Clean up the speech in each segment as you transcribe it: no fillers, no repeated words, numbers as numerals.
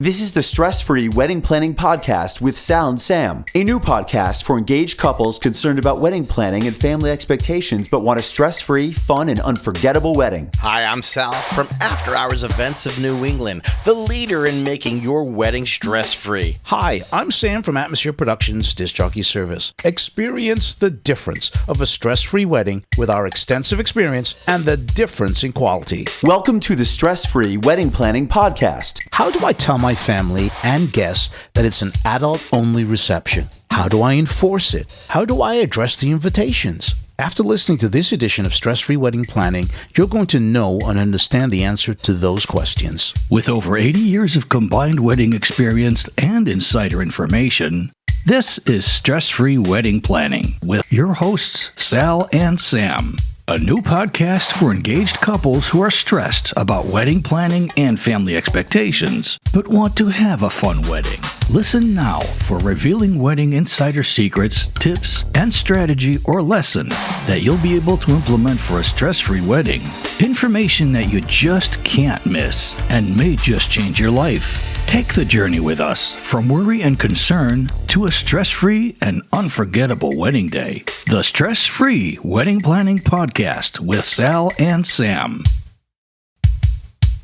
This is the Stress-Free Wedding Planning Podcast with Sal and Sam, a new podcast for engaged couples concerned about wedding planning and family expectations but want a stress-free, fun, and unforgettable wedding. Hi, I'm Sal from After Hours Events of New England, the leader in making your wedding stress-free. Hi, I'm Sam from Atmosphere Productions Disc Jockey Service. Experience the difference of a stress-free wedding with our extensive experience and the difference in quality. Welcome to the Stress-Free Wedding Planning Podcast. How do I tell my family and guests that it's an adult-only reception? How do I enforce it? How do I address the invitations? After listening to this edition of Stress-Free Wedding Planning, you're going to know and understand the answer to those questions. With over 80 years of combined wedding experience and insider information, this is Stress-Free Wedding Planning with your hosts, Sal and Sam. A new podcast for engaged couples who are stressed about wedding planning and family expectations, but want to have a fun wedding. Listen now for revealing wedding insider secrets, tips, and strategy or lesson that you'll be able to implement for a stress-free wedding. Information that you just can't miss and may just change your life. Take the journey with us from worry and concern to a stress-free and unforgettable wedding day. The Stress-Free Wedding Planning Podcast with Sal and Sam.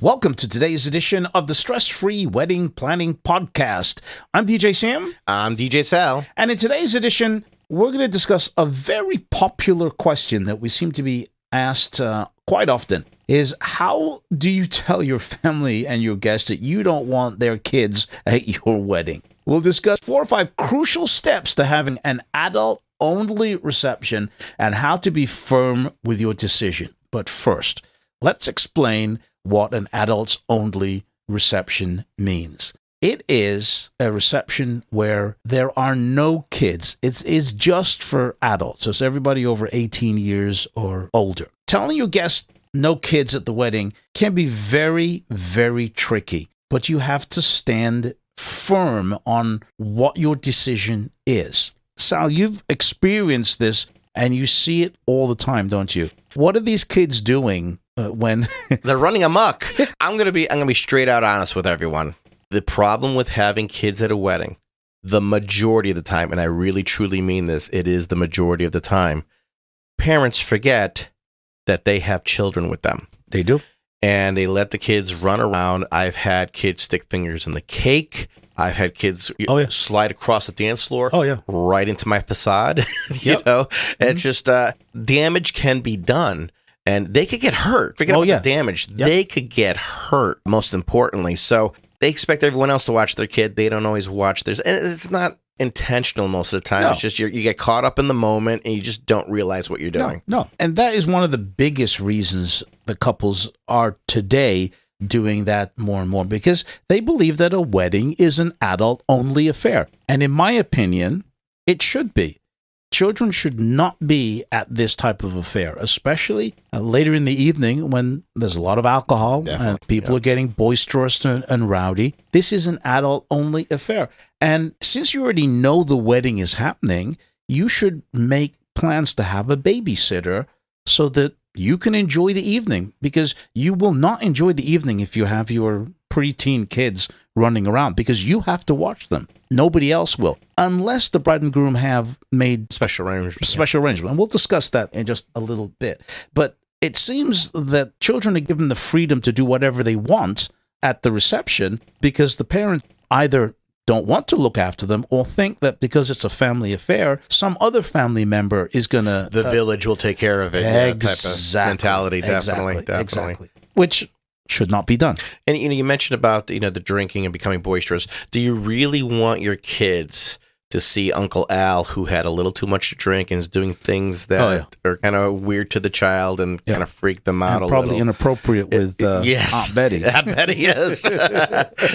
Welcome to today's edition of the Stress-Free Wedding Planning Podcast. I'm DJ Sam. I'm DJ Sal. And in today's edition, we're going to discuss a very popular question that we seem to be asked quite often, is how do you tell your family and your guests that you don't want their kids at your wedding? We'll discuss 4 or 5 crucial steps to having an adult-only reception and how to be firm with your decision. But first, let's explain what an adults-only reception means. It is a reception where there are no kids. It is just for adults. So it's everybody over 18 years or older. Telling your guests no kids at the wedding can be very, very tricky, but you have to stand firm on what your decision is. Sal, you've experienced this and you see it all the time, don't you? What are these kids doing when they're running amok? I'm gonna be straight out honest with everyone. The problem with having kids at a wedding, the majority of the time, and I really truly mean this, it is the majority of the time, parents forget that they have children with them. They do. And they let the kids run around. I've had kids stick fingers in the cake. I've had kids slide across the dance floor right into my facade. You know, it's just damage can be done. And they could get hurt. Forget about the damage. Yep. They could get hurt, most importantly. So they expect everyone else to watch their kid. They don't always watch theirs. And it's not intentional most of the time. No. It's just you get caught up in the moment and you just don't realize what you're doing. No. And that is one of the biggest reasons the couples are today doing that more and more, because they believe that a wedding is an adult-only affair. And in my opinion, it should be. Children should not be at this type of affair, especially later in the evening when there's a lot of alcohol and people are getting boisterous and rowdy. This is an adult-only affair. And since you already know the wedding is happening, you should make plans to have a babysitter so that you can enjoy the evening, because you will not enjoy the evening if you have your preteen kids running around, because you have to watch them. Nobody else will, unless the bride and groom have made special arrangement. And we'll discuss that in just a little bit. But it seems that children are given the freedom to do whatever they want at the reception because the parents either don't want to look after them or think that because it's a family affair, some other family member is going to... The village will take care of it. Exactly. Type of mentality, definitely. Exactly. Which should not be done. And you mentioned about the drinking and becoming boisterous. Do you really want your kids to see Uncle Al, who had a little too much to drink and is doing things that are kind of weird to the child and kind of freak them out and probably inappropriate with Aunt Betty. Aunt Betty, yes.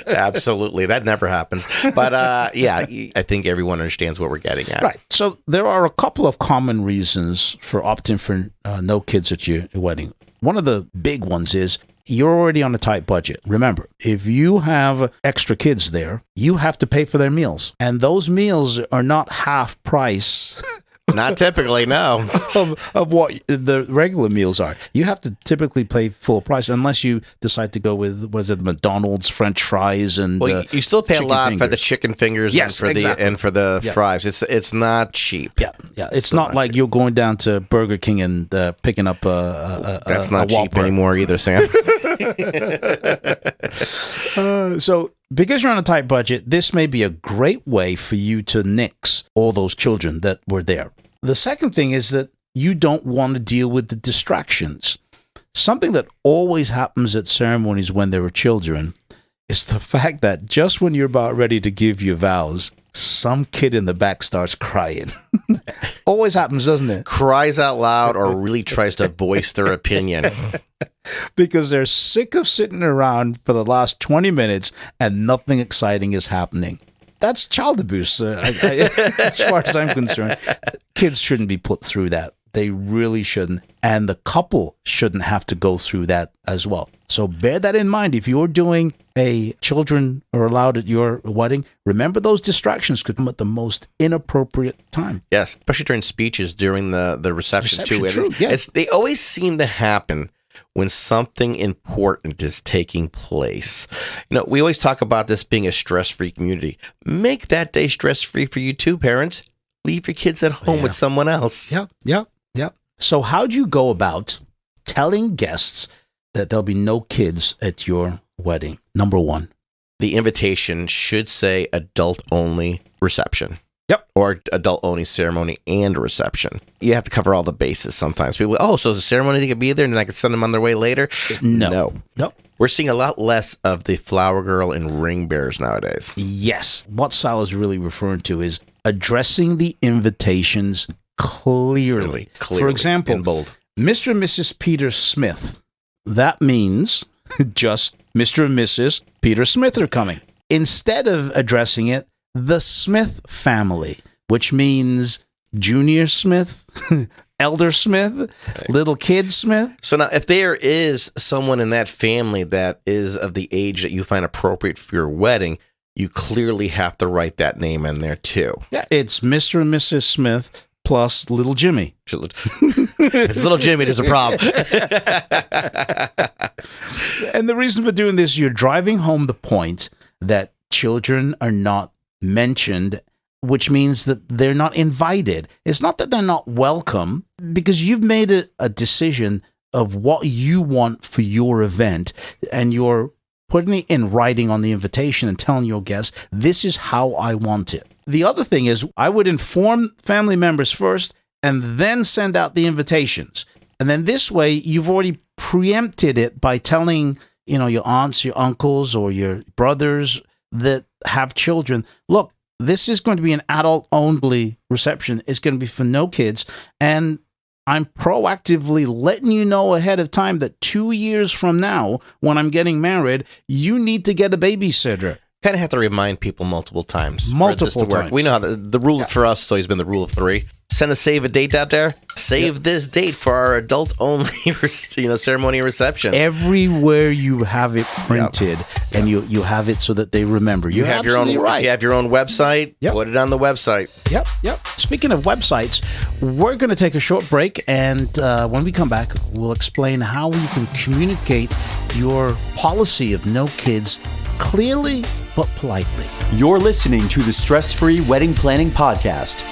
Absolutely. That never happens. But I think everyone understands what we're getting at. Right. So there are a couple of common reasons for opting for no kids at your wedding. One of the big ones is you're already on a tight budget. Remember, if you have extra kids there, you have to pay for their meals. And those meals are not half price Not typically, no. of what the regular meals are. You have to typically pay full price unless you decide to go with, the McDonald's French fries and you still pay a lot fingers. for the chicken fingers Yes, and for the Yeah. fries. It's not cheap. Yeah. It's not like you're going down to Burger King and picking up That's not a cheap Whopper. anymore either, Sam. So, because you're on a tight budget, this may be a great way for you to nix all those children that were there. The second thing is that you don't want to deal with the distractions. Something that always happens at ceremonies when there are children is the fact that just when you're about ready to give your vows, some kid in the back starts crying. Always happens, doesn't it? Cries out loud or really tries to voice their opinion. Because they're sick of sitting around for the last 20 minutes and nothing exciting is happening. That's child abuse, as far as I'm concerned. Kids shouldn't be put through that. They really shouldn't. And the couple shouldn't have to go through that as well. So bear that in mind. If you're doing children are allowed at your wedding, remember those distractions could come at the most inappropriate time. Yes, especially during speeches during the reception too. True, yeah. They always seem to happen when something important is taking place. We always talk about this being a stress-free community. Make that day stress-free for you too, parents. Leave your kids at home with someone else. Yeah. So how'd you go about telling guests that there'll be no kids at your wedding? Number one. The invitation should say adult-only reception. Yep. Or adult-only ceremony and reception. You have to cover all the bases sometimes. People, so the ceremony they could be there and I could send them on their way later? No. We're seeing a lot less of the flower girl and ring bearers nowadays. Yes. What Sal is really referring to is addressing the invitations clearly. For example, in bold. Mr. and Mrs. Peter Smith. That means just Mr. and Mrs. Peter Smith are coming. Instead of addressing it, the Smith family, which means Junior Smith, Elder Smith, Little Kid Smith. So now, if there is someone in that family that is of the age that you find appropriate for your wedding, you clearly have to write that name in there too. Yeah, it's Mr. and Mrs. Smith plus Little Jimmy. If it's Little Jimmy, there's a problem. And the reason for doing this, you're driving home the point that children are not mentioned, which means that they're not invited. It's not that they're not welcome, because you've made a decision of what you want for your event, and you're putting it in writing on the invitation and telling your guests, this is how I want it. The other thing is, I would inform family members first and then send out the invitations. And then this way, you've already preempted it by telling, your aunts, your uncles, or your brothers that have children, look, this is going to be an adult-only reception. It's going to be for no kids. And I'm proactively letting you know ahead of time that 2 years from now, when I'm getting married, you need to get a babysitter. Kind of have to remind people multiple times. Multiple for this to work. times. We know how the rule for us has always been the rule of three. Send a save a date out there. Save this date for our adult only ceremony and reception. Everywhere you have it printed and you have it so that they remember. You have your own right. You have your own website. Put it on the website. Yep. Speaking of websites, we're going to take a short break, and when we come back, we'll explain how you can communicate your policy of no kids clearly but politely. You're listening to the Stress Free Wedding Planning Podcast.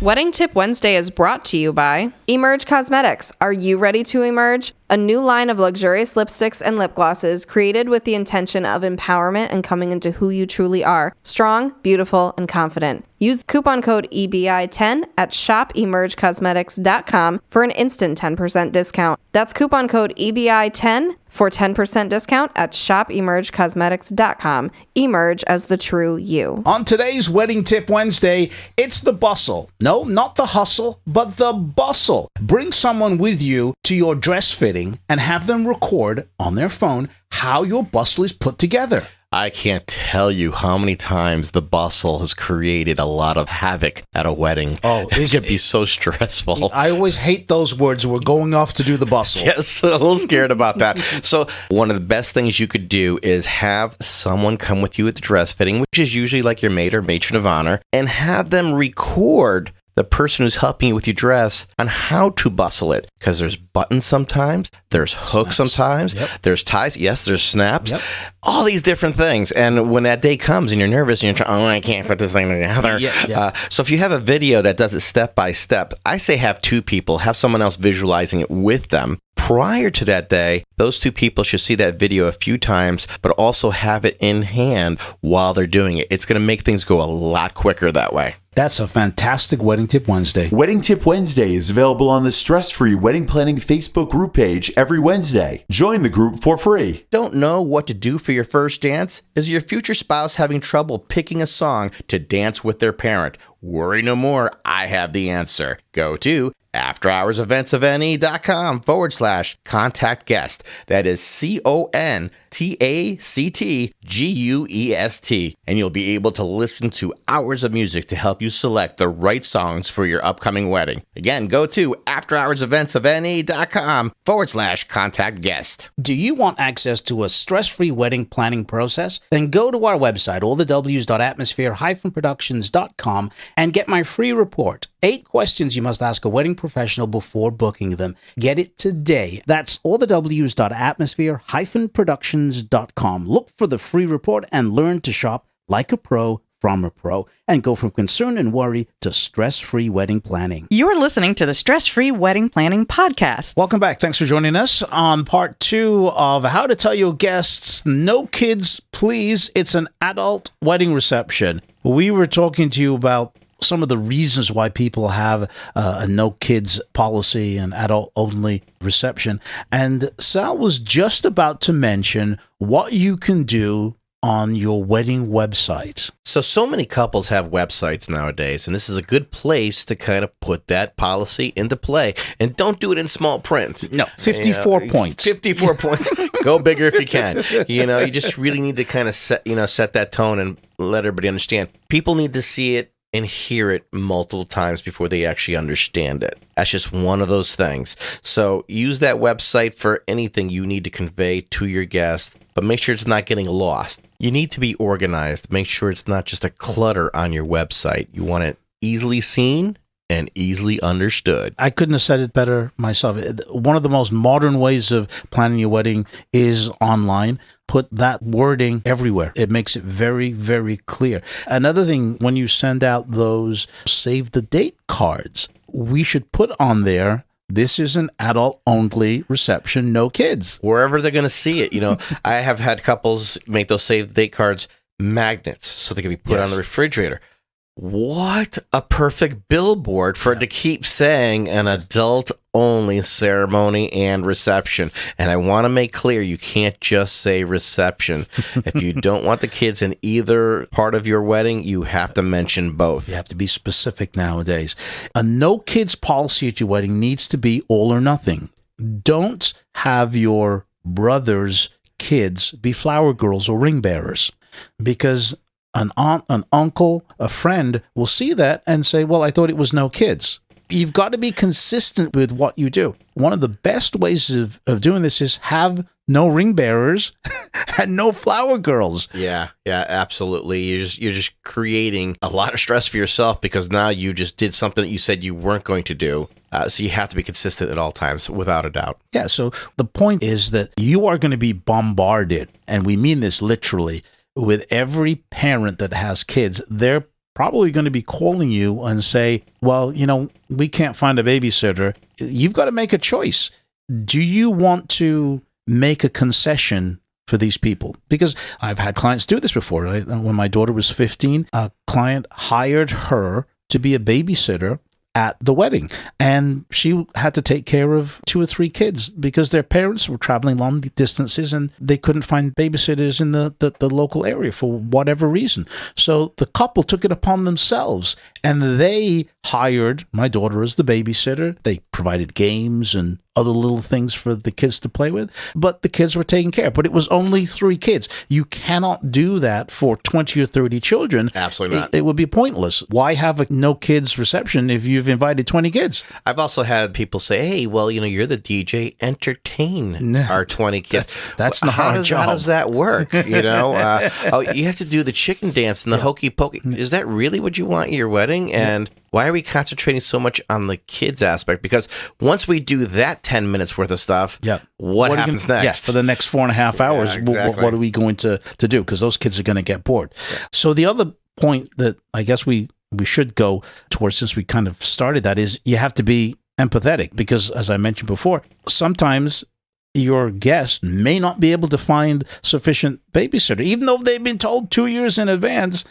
Wedding Tip Wednesday is brought to you by Emerge Cosmetics. Are you ready to emerge? A new line of luxurious lipsticks and lip glosses created with the intention of empowerment and coming into who you truly are. Strong, beautiful, and confident. Use coupon code EBI10 at shopemergecosmetics.com for an instant 10% discount. That's coupon code EBI10 for 10% discount at shopemergecosmetics.com. Emerge as the true you. On today's Wedding Tip Wednesday, it's the bustle. No, not the hustle, but the bustle. Bring someone with you to your dress fitting and have them record on their phone how your bustle is put together. I can't tell you how many times the bustle has created a lot of havoc at a wedding. Oh, it can be so stressful. I always hate those words. We're going off to do the bustle. Yes, a little scared about that. So one of the best things you could do is have someone come with you at the dress fitting, which is usually like your maid or matron of honor, and have them record the person who's helping you with your dress on how to bustle it. Because there's buttons sometimes, there's hooks sometimes, there's ties, yes, there's snaps, all these different things. And when that day comes and you're nervous and you're trying, I can't put this thing together. So if you have a video that does it step by step, I say have two people, have someone else visualizing it with them. Prior to that day, those two people should see that video a few times, but also have it in hand while they're doing it. It's going to make things go a lot quicker that way. That's a fantastic Wedding Tip Wednesday. Wedding Tip Wednesday is available on the Stress Free Wedding Planning Facebook group page every Wednesday. Join the group for free. Don't know what to do for your first dance? Is your future spouse having trouble picking a song to dance with their parent? Worry no more. I have the answer. Go to afterhoursevents.com/contact guest. That is CONTACTGUEST. And you'll be able to listen to hours of music to help you select the right songs for your upcoming wedding. Again, go to afterhoursevents.com/contact guest. Do you want access to a stress-free wedding planning process? Then go to our website, allthews.atmosphere-productions.com, and get my free report. 8 questions you must ask a wedding professional before booking them. Get it today. That's allthews.atmosphere-productions.com. Look for the free report and learn to shop like a pro from a pro and go from concern and worry to stress-free wedding planning. You're listening to the Stress-Free Wedding Planning Podcast. Welcome back. Thanks for joining us on part 2 of How to Tell Your Guests No Kids, Please. It's an adult wedding reception. We were talking to you about some of the reasons why people have a no kids policy and adult only reception. And Sal was just about to mention what you can do on your wedding website. So many couples have websites nowadays, and this is a good place to kind of put that policy into play. And don't do it in small print. No, 54 points. 54 points. Go bigger if you can. You just really need to kind of set that tone and let everybody understand. People need to see it and hear it multiple times before they actually understand it. That's just one of those things. So use that website for anything you need to convey to your guest, but make sure it's not getting lost. You need to be organized. Make sure it's not just a clutter on your website. You want it easily seen and easily understood. I couldn't have said it better myself. One of the most modern ways of planning your wedding is online. Put that wording everywhere. It makes it very, very clear. Another thing, when you send out those save the date cards, we should put on there, this is an adult-only reception, no kids. Wherever they're going to see it. I have had couples make those save the date cards magnets so they can be put on the refrigerator. What a perfect billboard for it to keep saying an adult-only ceremony and reception. And I want to make clear, you can't just say reception. If you don't want the kids in either part of your wedding, you have to mention both. You have to be specific nowadays. A no kids policy at your wedding needs to be all or nothing. Don't have your brother's kids be flower girls or ring bearers, because an aunt, an uncle, a friend will see that and say, well, I thought it was no kids. You've got to be consistent with what you do. One of the best ways of doing this is have no ring bearers and no flower girls. Yeah, absolutely. You're just creating a lot of stress for yourself, because now you just did something that you said you weren't going to do. So you have to be consistent at all times, without a doubt. Yeah, so the point is that you are going to be bombarded, and we mean this literally, with every parent that has kids. They're probably going to be calling you and say, well, we can't find a babysitter. You've got to make a choice. Do you want to make a concession for these people? Because I've had clients do this before. When my daughter was 15, a client hired her to be a babysitter at the wedding, and she had to take care of 2 or 3 kids because their parents were traveling long distances and they couldn't find babysitters in the local area for whatever reason. So the couple took it upon themselves and they hired my daughter as the babysitter. They provided games and other little things for the kids to play with, but the kids were taken care of. But it was only 3 kids. You cannot do that for 20 or 30 children. Absolutely not. It would be pointless. Why have a no kids reception if you've invited 20 kids? I've also had people say, hey, well, you're the DJ, entertain our 20 kids. That's not our job. How does that work? You have to do the chicken dance and the hokey pokey. Is that really what you want at your wedding? And why are we concentrating so much on the kids aspect? Because once we do that 10 minutes worth of stuff, what happens next? Yes, for the next 4.5 hours, exactly. What are we going to do? Because those kids are going to get bored. Yeah. So the other point that I guess we should go towards, since we kind of started that, is you have to be empathetic. Because as I mentioned before, sometimes your guest may not be able to find sufficient babysitter, even though they've been told 2 years in advance,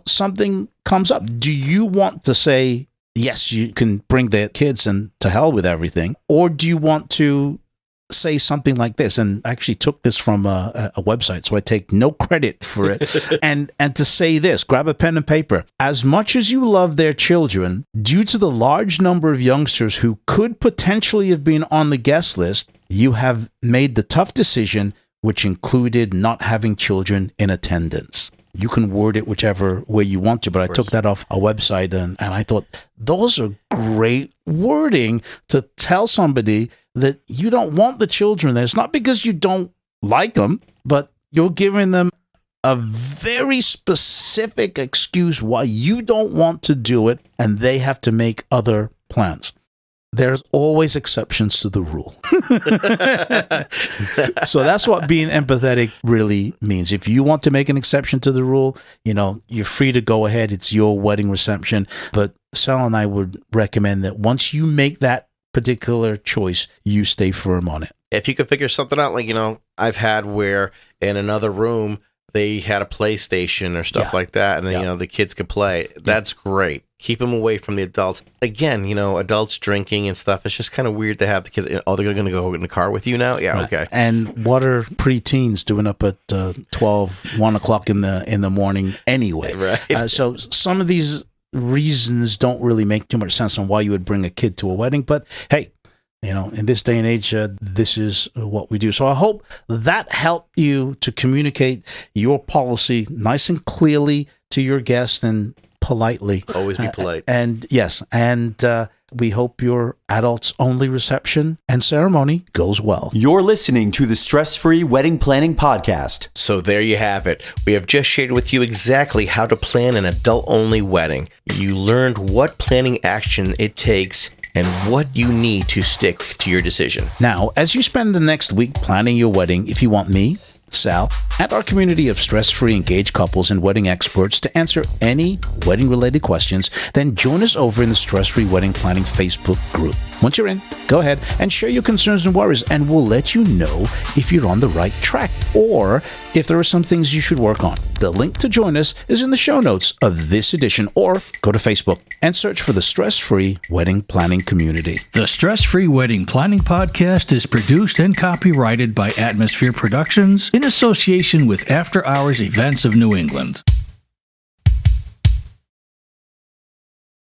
something comes up. Do you want to say, yes, you can bring the kids and to hell with everything? Or do you want to say something like this? And I actually took this from a website, so I take no credit for it. and to say this, grab a pen and paper. As much as you love their children, due to the large number of youngsters who could potentially have been on the guest list, you have made the tough decision, which included not having children in attendance. You can word it whichever way you want to, but I took that off a website, and I thought those are great wording to tell somebody that you don't want the children there. It's not because you don't like them, but you're giving them a very specific excuse why you don't want to do it, and they have to make other plans. There's always exceptions to the rule. So that's what being empathetic really means. If you want to make an exception to the rule, you're free to go ahead. It's your wedding reception. But Sal and I would recommend that once you make that particular choice, you stay firm on it. If you could figure something out, I've had where in another room, they had a PlayStation or stuff like that, and the kids could play. That's great. Keep them away from the adults. Again, adults drinking and stuff. It's just kind of weird to have the kids. Oh, they're going to go in the car with you now? Yeah, right. Okay. And what are preteens doing up at 1 o'clock in the morning anyway? Right. So some of these reasons don't really make too much sense on why you would bring a kid to a wedding. But hey, in this day and age, this is what we do. So I hope that helped you to communicate your policy nice and clearly to your guest and politely. Always be polite. And yes, and we hope your adults only reception and ceremony goes well. You're listening to the Stress-Free Wedding Planning Podcast. So there you have it. We have just shared with you exactly how to plan an adult-only wedding. You learned what planning action it takes and what you need to stick to your decision. Now, as you spend the next week planning your wedding, if you want me, Sal, and our community of stress-free engaged couples and wedding experts to answer any wedding-related questions, then join us over in the Stress-Free Wedding Planning Facebook group. Once you're in, go ahead and share your concerns and worries, and we'll let you know if you're on the right track or if there are some things you should work on. The link to join us is in the show notes of this edition, or go to Facebook and search for the Stress-Free Wedding Planning Community. The Stress-Free Wedding Planning Podcast is produced and copyrighted by Atmosphere Productions in association with After Hours Events of New England.